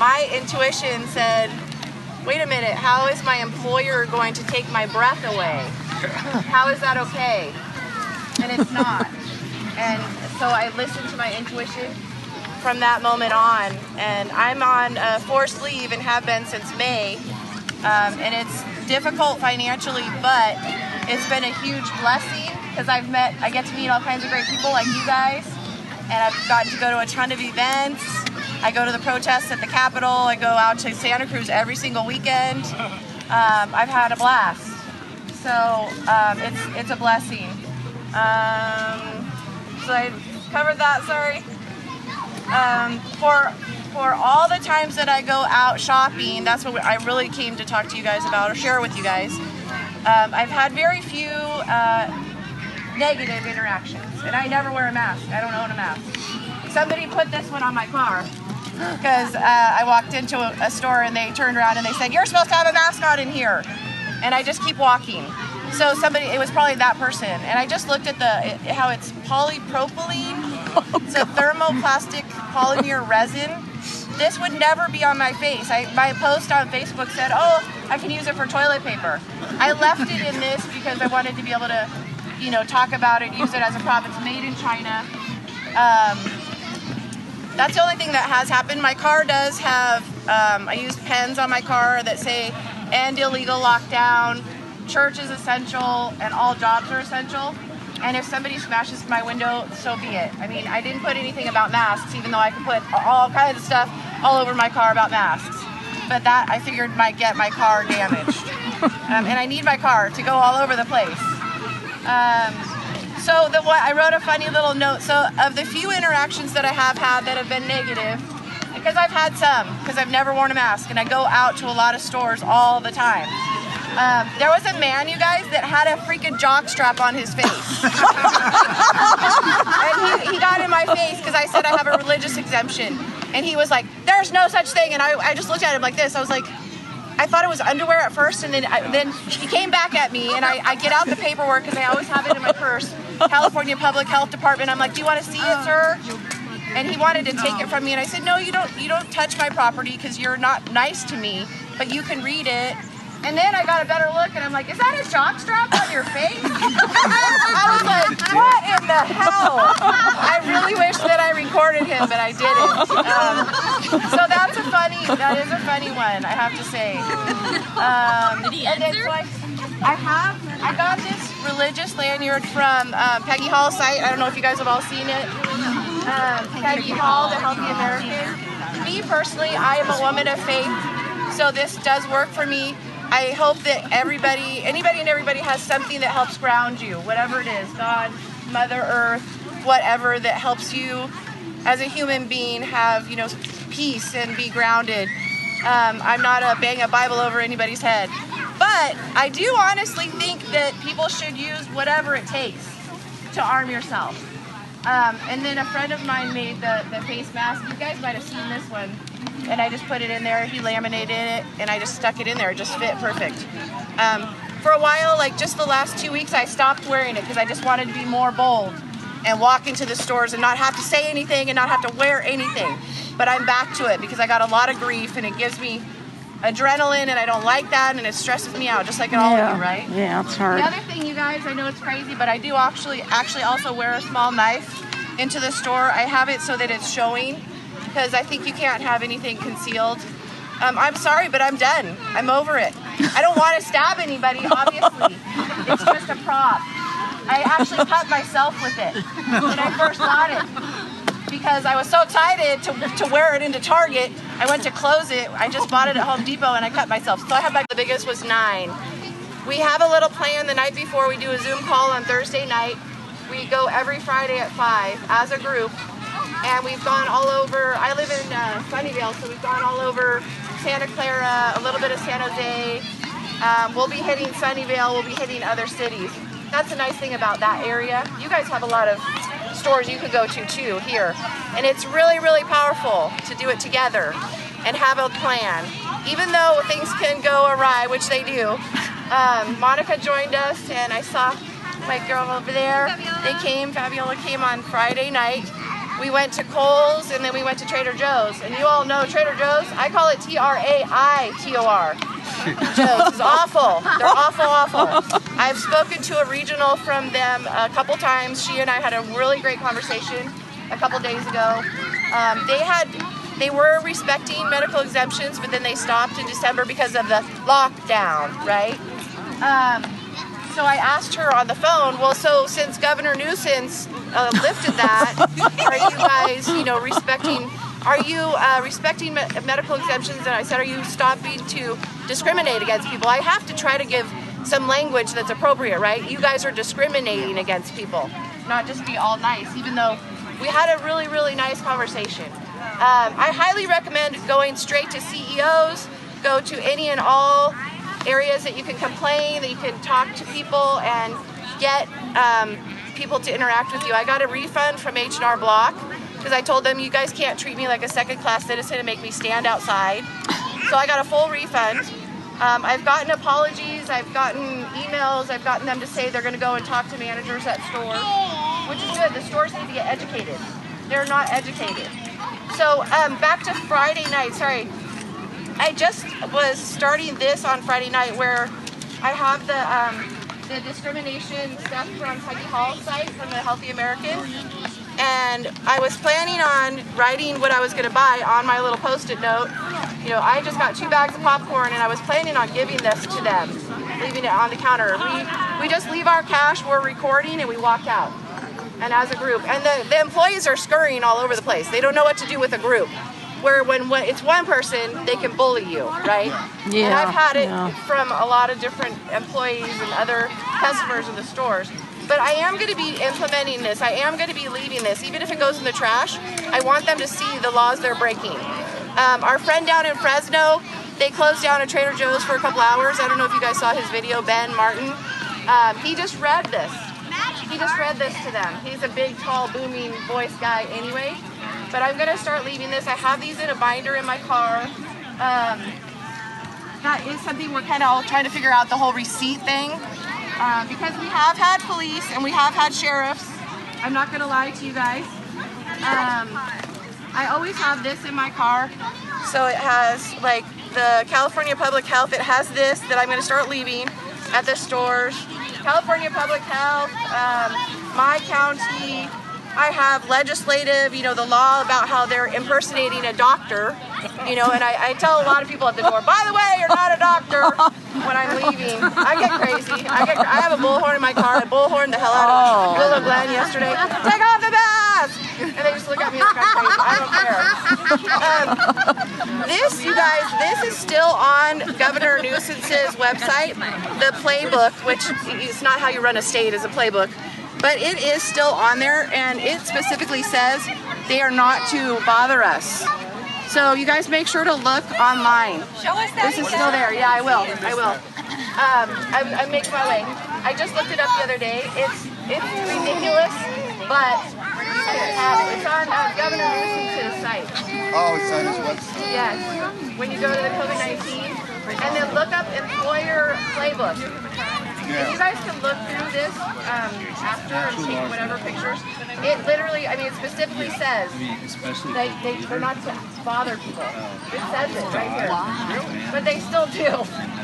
my intuition said, wait a minute, how is my employer going to take my breath away? How is that okay? And it's not. And so I listened to my intuition from that moment on, and I'm on forced leave and have been since May, and it's difficult financially, but it's been a huge blessing because I get to meet all kinds of great people like you guys, and I've gotten to go to a ton of events. I go to the protests at the Capitol. I go out to Santa Cruz every single weekend. I've had a blast, so it's a blessing. So I covered that, sorry. For all the times that I go out shopping, that's what I really came to talk to you guys about or share with you guys. I've had very few negative interactions, and I never wear a mask. I don't own a mask. Somebody put this one on my car because I walked into a store and they turned around and they said, "You're supposed to have a mask on in here," and I just keep walking. So it was probably that person, and I just looked at how it's polypropylene. It's a thermoplastic polymer resin. This would never be on my face. My post on Facebook said, "Oh, I can use it for toilet paper." I left it in this because I wanted to be able to, talk about it, use it as a prop. It's made in China. That's the only thing that has happened. My car does have, I used pens on my car that say, "End illegal lockdown, church is essential, and all jobs are essential." And if somebody smashes my window, so be it. I mean, I didn't put anything about masks, even though I could put all kinds of stuff all over my car about masks. But that, I figured, might get my car damaged. And I need my car to go all over the place. I wrote a funny little note. So of the few interactions that I have had that have been negative, because I've had some, because I've never worn a mask, and I go out to a lot of stores all the time. There was a man, you guys, that had a freaking jock strap on his face. And he got in my face because I said I have a religious exemption. And he was like, "There's no such thing." And I just looked at him like this. I was like, I thought it was underwear at first, and then he came back at me, and I get out the paperwork because I always have it in my purse. California Public Health Department. I'm like, "Do you want to see it, sir?" And he wanted to take it from me, and I said, "No, you don't touch my property because you're not nice to me, but you can read it." And then I got a better look, and I'm like, "Is that a jock strap on your face?" I was like, "What in the hell?" I really wish that I recorded him, but I didn't. So that is a funny one, I have to say. Did he answer? I got this religious lanyard from Peggy Hall's site. I don't know if you guys have all seen it. Peggy Hall, the Healthy American. Me personally, I am a woman of faith, so this does work for me. I hope that anybody and everybody has something that helps ground you, whatever it is, God, Mother Earth, whatever that helps you as a human being have, peace and be grounded. I'm not a bang a Bible over anybody's head, but I do honestly think that people should use whatever it takes to arm yourself. And then a friend of mine made the face mask. You guys might have seen this one. And I just put it in there. He laminated it, and I just stuck it in there. It just fit perfect. For a while, like just the last 2 weeks, I stopped wearing it because I just wanted to be more bold and walk into the stores and not have to say anything and not have to wear anything. But I'm back to it because I got a lot of grief, and it gives me adrenaline, and I don't like that, and it stresses me out, just like all of you, right? Yeah, it's hard. The other thing, you guys, I know it's crazy, but I do actually also wear a small knife into the store. I have it so that it's showing, because I think you can't have anything concealed. I'm sorry, but I'm done. I'm over it. I don't want to stab anybody, obviously. It's just a prop. I actually cut myself with it when I first got it because I was so excited to wear it into Target. I went to close it. I just bought it at Home Depot and I cut myself. So I have the biggest was 9. We have a little plan the night before. We do a Zoom call on Thursday night. We go every Friday at 5 as a group. And we've gone all over. I live in Sunnyvale, so we've gone all over Santa Clara, a little bit of San Jose. We'll be hitting Sunnyvale. We'll be hitting other cities. That's the nice thing about that area. You guys have a lot of stores you could go to too here. And it's really, really powerful to do it together and have a plan. Even though things can go awry, which they do. Monica joined us, and I saw my girl over there. Fabiola came on Friday night. We went to Kohl's, and then we went to Trader Joe's. And you all know Trader Joe's, I call it T-R-A-I-T-O-R. Joe's is awful. They're awful, awful. I've spoken to a regional from them a couple times. She and I had a really great conversation a couple days ago. They were respecting medical exemptions, but then they stopped in December because of the lockdown, right? So I asked her on the phone, well, so since Governor Newsom lifted that, are you guys, respecting medical exemptions? And I said, are you stopping to discriminate against people? I have to try to give some language that's appropriate, right? You guys are discriminating against people, not just be all nice, even though we had a really, really nice conversation. I highly recommend going straight to CEOs, go to any and all areas that you can complain, that you can talk to people and get people to interact with you. I got a refund from H&R Block because I told them, you guys can't treat me like a second-class citizen and make me stand outside. So I got a full refund. I've gotten apologies, I've gotten emails, I've gotten them to say they're going to go and talk to managers at stores, which is good. The stores need to get educated. They're not educated. So back to Friday night, sorry. I just was starting this on Friday night where I have the discrimination stuff from Peggy Hall's site from the Healthy American. And I was planning on writing what I was going to buy on my little Post-it note. You know, I just got 2 bags of popcorn and I was planning on giving this to them, leaving it on the counter. We just leave our cash, we're recording, and we walk out. And as a group. And the employees are scurrying all over the place. They don't know what to do with a group. Where when it's one person, they can bully you, right? Yeah, and I've had it from a lot of different employees and other customers in the stores. But I am going to be implementing this. I am going to be leaving this. Even if it goes in the trash, I want them to see the laws they're breaking. Our friend down in Fresno, they closed down a Trader Joe's for a couple hours. I don't know if you guys saw his video, Ben Martin. He just read this. He just read this to them. He's a big, tall, booming voice guy anyway. But I'm going to start leaving this. I have these in a binder in my car. That is something we're kind of all trying to figure out, the whole receipt thing. Because we have had police and we have had sheriffs. I'm not going to lie to you guys. I always have this in my car. So it has like the California Public Health. It has this that I'm going to start leaving at the stores. California Public Health, my county. I have legislative, you know, the law about how they're impersonating a doctor, you know, and I tell a lot of people at the door, by the way, you're not a doctor when I'm leaving. I get crazy. I have a bullhorn in my car. I bullhorned the hell out of Willow Glen yesterday. Take off the mask! And they just look at me like I'm crazy. I don't care. This, you guys, this is still on Governor Newsom's website, the playbook, which is not how you run a state, is a playbook. But it is still on there, and it specifically says they are not to bother us. So you guys make sure to look online. Show us that. This is still there. Yeah, I will. I'm making my way. I just looked it up the other day. It's ridiculous, but you can have it. It's on Governor Newsom's site. Oh, it's on his website. Yes. When you go to the COVID-19, and then look up employer playbook. And you guys can look through this after and take whatever pictures. It literally, I mean, it specifically says they're not to bother people. It says it right here. Wow. But they still do,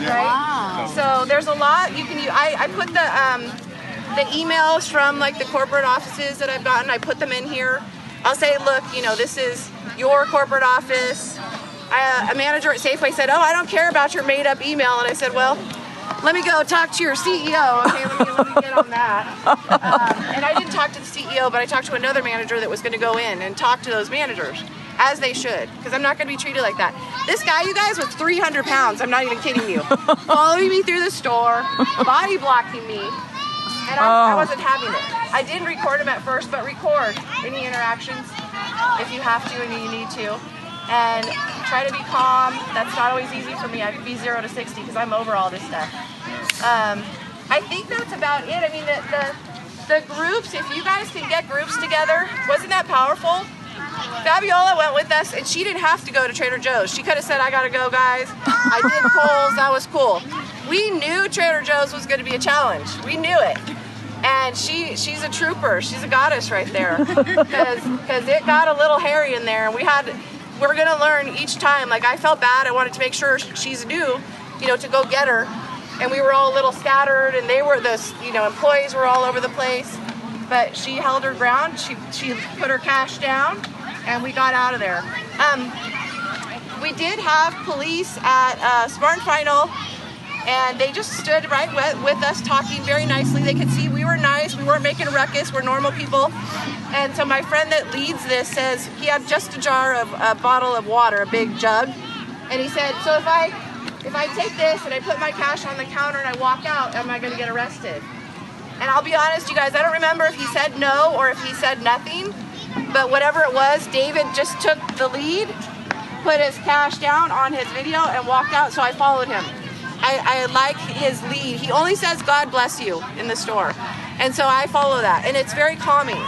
right? Wow. So there's a lot you can use. I put the emails from like the corporate offices that I've gotten. I put them in here. I'll say, look, you know, this is your corporate office. A manager at Safeway said, oh, I don't care about your made-up email. And I said, well, let me go talk to your CEO. Okay, let me get on that. And I didn't talk to the CEO, but I talked to another manager that was going to go in and talk to those managers, as they should, because I'm not going to be treated like that. This guy, you guys, was 300 pounds. I'm not even kidding you. Following me through the store, body blocking me, and I wasn't having it. I didn't record him at first, but record any interactions if you have to and you need to. And try to be calm. That's not always easy for me. I can be 0 to 60 because I'm over all this stuff. I think that's about it. I mean, the groups, if you guys can get groups together, wasn't that powerful? Fabiola went with us, and she didn't have to go to Trader Joe's. She could have said, I gotta go, guys. I did Kohl's, that was cool. We knew Trader Joe's was gonna be a challenge. We knew it. And she's a trooper. She's a goddess right there. Because it got a little hairy in there. We're gonna learn each time. Like, I felt bad. I wanted to make sure she's new, you know, to go get her. And we were all a little scattered, and they were employees were all over the place. But she held her ground. She put her cash down, and we got out of there. We did have police at Smart Final, and they just stood right with us, talking very nicely. They could see we were nice. We weren't making a ruckus. We're normal people. And so my friend that leads this says he had just a bottle of water, a big jug, and he said, so if I take this and I put my cash on the counter and I walk out, am I going to get arrested? And I'll be honest, you guys, I don't remember if he said no or if he said nothing, but whatever it was, David just took the lead, put his cash down on his video, and walked out, so I followed him. I like his lead. He only says, God bless you, in the store. And so I follow that, and it's very calming.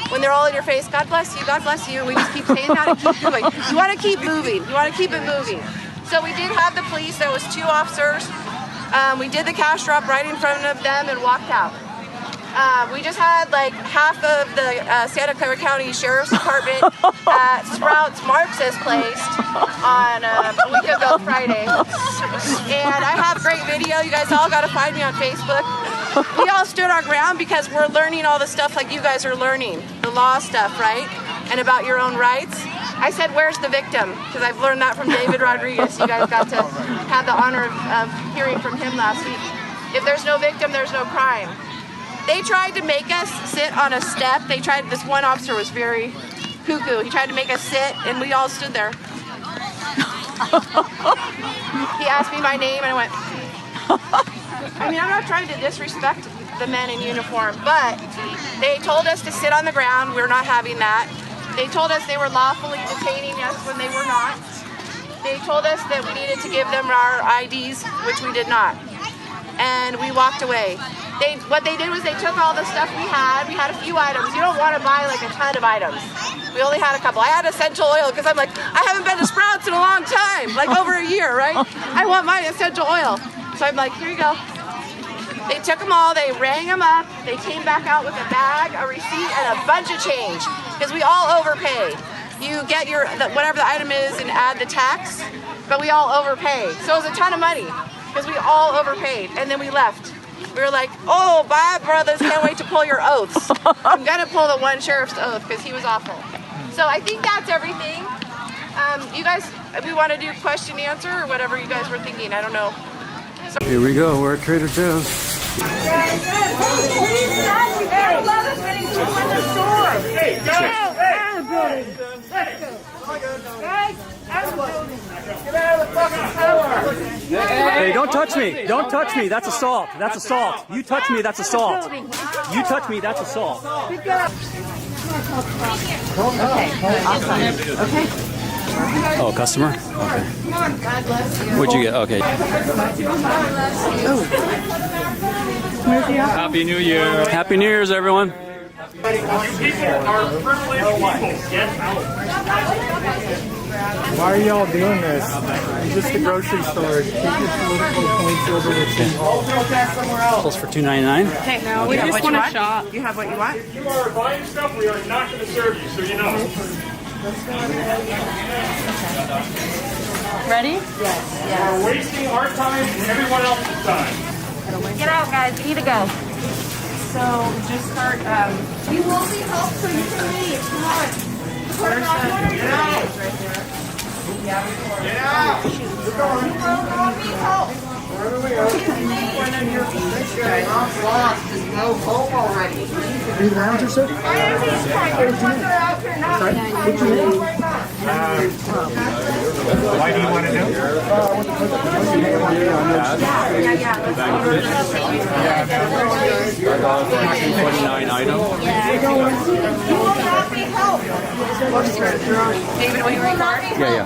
When they're all in your face, God bless you, God bless you, and we just keep saying that and keep going. You want to keep moving. You want to keep it moving. So we did have the police. There was 2 officers. We did the cash drop right in front of them and walked out. We just had like half of the Santa Cruz County Sheriff's Department at Sprouts Marx's place on a week ago Friday. And I have great video. You guys all got to find me on Facebook. We all stood our ground because we're learning all the stuff like you guys are learning. The law stuff, right? And about your own rights. I said, where's the victim? Because I've learned that from David Rodriguez. You guys got to have the honor of hearing from him last week. If there's no victim, there's no crime. They tried to make us sit on a step. This one officer was very cuckoo. He tried to make us sit, and we all stood there. He asked me my name, and I went, I mean, I'm not trying to disrespect the men in uniform, but they told us to sit on the ground. We're not having that. They told us they were lawfully detaining us when they were not. They told us that we needed to give them our IDs, which we did not. And we walked away. What they did was they took all the stuff we had. We had a few items. You don't want to buy like a ton of items. We only had a couple. I had essential oil because I'm like, I haven't been to Sprouts in a long time, like over a year, right? I want my essential oil. So I'm like, here you go. They took them all, they rang them up, they came back out with a bag, a receipt, and a bunch of change. Because we all overpay. You get whatever the item is and add the tax, but we all overpay. So it was a ton of money, because we all overpaid, and then we left. We were like, oh, bye, brothers, can't wait to pull your oaths. I'm gonna pull the one sheriff's oath, because he was awful. So I think that's everything. You guys, we want to do question answer, or whatever you guys were thinking, I don't know. Here we go, we're at Trader Joe's. Hey, don't touch me. Don't touch me. That's assault. That's assault. You touch me, that's assault. You touch me, that's assault. Okay. Oh, customer? Okay. What'd you get? Okay. Happy New Year. Happy New Year's, everyone. Why are y'all doing this? It's just a grocery store. Take your political points over to City Hall. Apples for $2.99. Okay, now we just want to shop. You have what you want? If you are buying stuff, we are not going to serve you, so you know. Ready? Yes. We're wasting our time and everyone else's time. Get out, guys. We need to go. So just start. You will be helped, so you can leave. Come on. Get out. Right there. Yeah. Get out. You will not be helped. One of your guys, I'm lost. Just go home already. Are you the manager, sir? Why are these kind of ones out here now? What's your name? Why do you want to know? $29 item. You will not be helped. David, will you record? Yeah.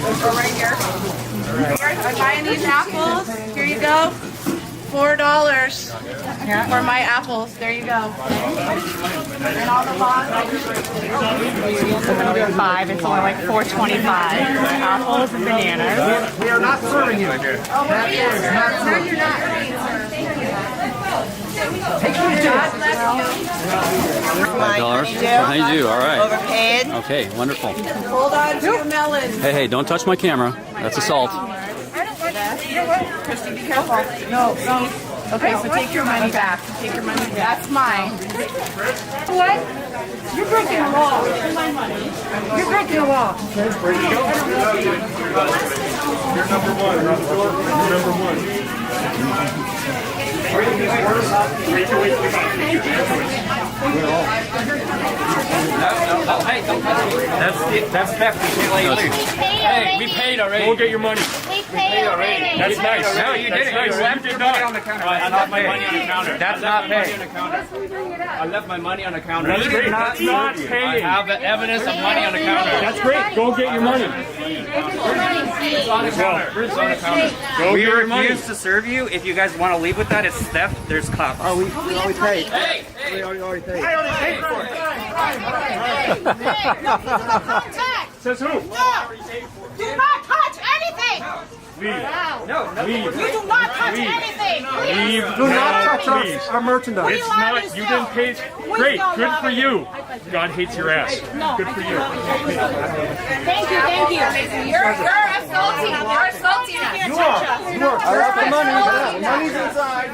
Go right here. I'm buying these apples. Here you go. $4 for my apples. There you go. And all the laws. 5. It's only like $4.25. Apples and bananas. We are not serving you. No, you're not. God bless $5. How you do? All right. Overpaid. Okay, wonderful. Hold on to your melon. Hey, don't touch my camera. That's assault. Christy, be careful. No. Okay, so take your money back. Take your money back. That's mine. What? You're breaking the law. My money. You're breaking the law. You're number one. You're number one. That's theft. You can't let you leave. Hey, we paid already. Go get your money. We paid already. That's nice. No, you That's didn't. nice. You left your money on the counter. I left my money on the counter. That's not pay. I left my money on the counter. That's great. That's not I paying. have the evidence of money on the counter. That's great. Go get your money. It's on the counter. It's on the counter. Go We get your money. refuse to serve you. If you guys want to leave with that, it's theft. There's cops. Oh, we already paid. Hey, We already paid. I already paid for it. Contact. Says who? No. Do not touch anything. Leave. No, Leave. You do not touch anything. Leave. Do not touch Please. our merchandise. It's not. You didn't pay. Great. Good for you. God hates your ass. Good for you. Thank you. You're assaulting. You're assaulting us. You are. I left the money. The money's inside.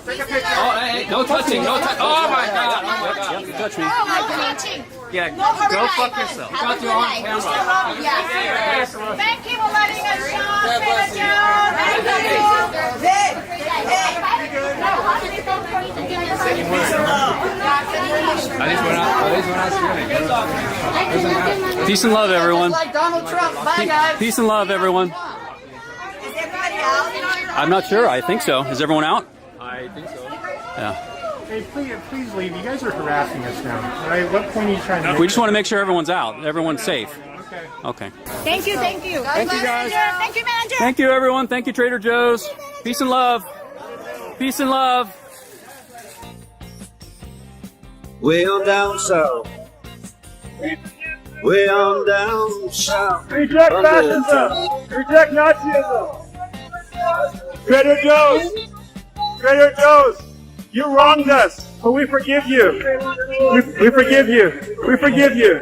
Take a picture. Oh, hey, no touching. No touch. Oh my God. Oh my God. You touch me. No touching. Yeah, No harassment. go fuck yourself. Got you on camera. Yes. Thank you for letting us shop. Thank you. Peace and love, everyone. Like Donald Trump. Bye, guys. Peace and love, everyone. I'm not sure. I think so. Is everyone out? I think so. Yeah. Hey, please leave. You guys are harassing us now. All right, what point are you trying to make? We just want to make sure everyone's out. Everyone's safe. Okay. Okay. Thank you. Thank you, guys. Thank you, manager. Thank you, everyone. Thank you, Trader Joe's. Peace and love. Peace and love. Way on down south. Way on down south. Reject fascism. Reject Nazism. Trader Joe's. Trader Joe's. You wronged us, but we forgive you. We forgive you. We forgive you.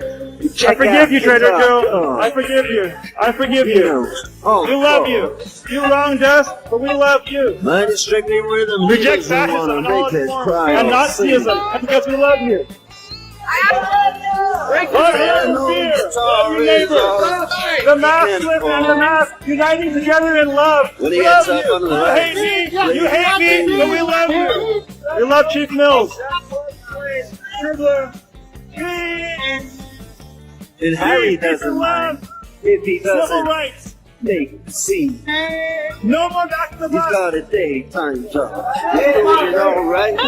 I forgive you, Trader Joe. I forgive you. I forgive you. We love you. You wronged us, but we love you. Mine is strictly rhythm. Reject fascism and all its forms, and Nazism, and because we love you. Love your fear. Love your neighbor. The maskless and the mask uniting together in love. When he We gets love up you. on the You right. hate me. You hate me, but we love you. We love Chief Mills. And Harry Peace doesn't and mind love. if he Civil doesn't rights. make a scene. No more back to the He's bus. got a daytime job. Doing alright.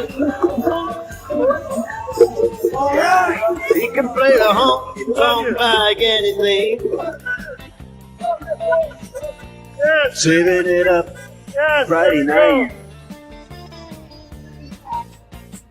He can play the honky tonk like anything. Yes. Saving it up Yes. Friday there we go. night.